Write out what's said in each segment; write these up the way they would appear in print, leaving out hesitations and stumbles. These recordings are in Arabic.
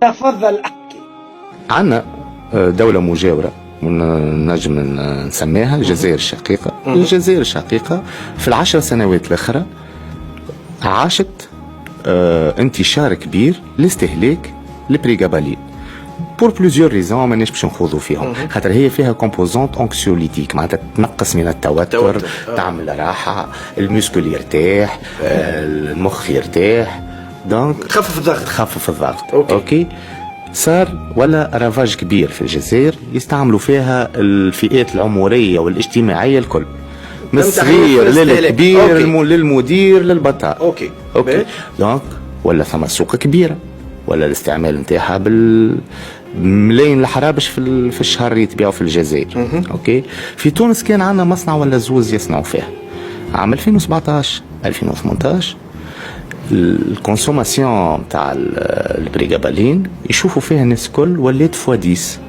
تفضل احكي. عندنا دولة مجاورة نجم نسميها الجزائر الشقيقة. الجزائر الشقيقة في العشر سنوات الأخرى عاشت انتشار كبير لاستهلاك البريغابالين بور بلوزيور ريزون مانيش باش نخوضوا فيهم، خاطر هي فيها كومبوزونت انكسيوليتيك معناتها تنقص من التوتر، تعمل راحة، المسكل يرتاح، المخ يرتاح، دونك تخفف الضغط. اوكي صار ولا رافاج كبير في الجزائر يستعملوا فيها الفئات العمرية والاجتماعية الكل، من الصغير للكبير، للمدير للبطال. اوكي دونك ولا ثم سوق كبيرة، ولا الاستعمال نتاعها ملايين الحرابش في الشهر يتباعوا في الجزائر. اوكي في تونس كان عندنا مصنع ولا زوز يصنعوا فيها عام 2017 2018. الكونسوماسيون تاع البريغابالين يشوفوا فيها الناس الكل ولات فواديس،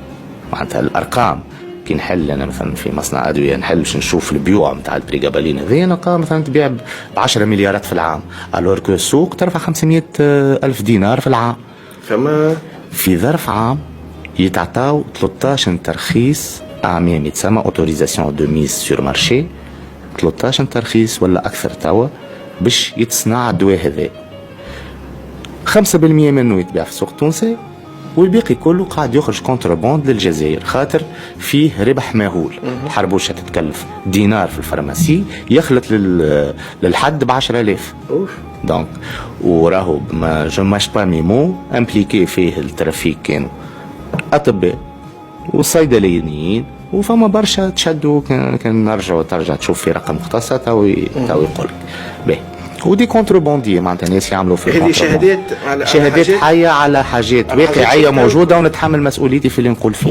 معناتها الارقام كي نحل انا مثلا في مصنع ادويه نحل باش نشوف البيوع نتاع البريغابالين هذيا نلقى مثلا تبيع ب 10 مليارات في العام، الور كو السوق ترفع 500 الف دينار في العام. فما في ظرف عام يتعطاو 13 ترخيص اعمام يتسمى اوتوريزاسيون دو ميز سور مارشي، 13 ترخيص ولا اكثر توا باش يتصنع الدواء هذا. 5% منه يتباع في السوق التونسي والباقي كله قاعد يخرج كونترباند للجزائر، خاطر فيه ربح مهول. الحربوشة تتكلف دينار في الفارماسي يخلط للحد ب10,000. دونك وراهو ما جماش با ميمو امبليكي فيه الترافيك كانوا اطباء والصيدليين، وفما برشا تشدوا كان نرجعوا ترجع تشوف في رقم مختصر تو يقول لك ودي كونتروباندي معناتها ناس يعملوا في هذه شهادات حية على حاجات واقعية موجودة ونتحمل مسؤوليتي في اللي نقول فيه.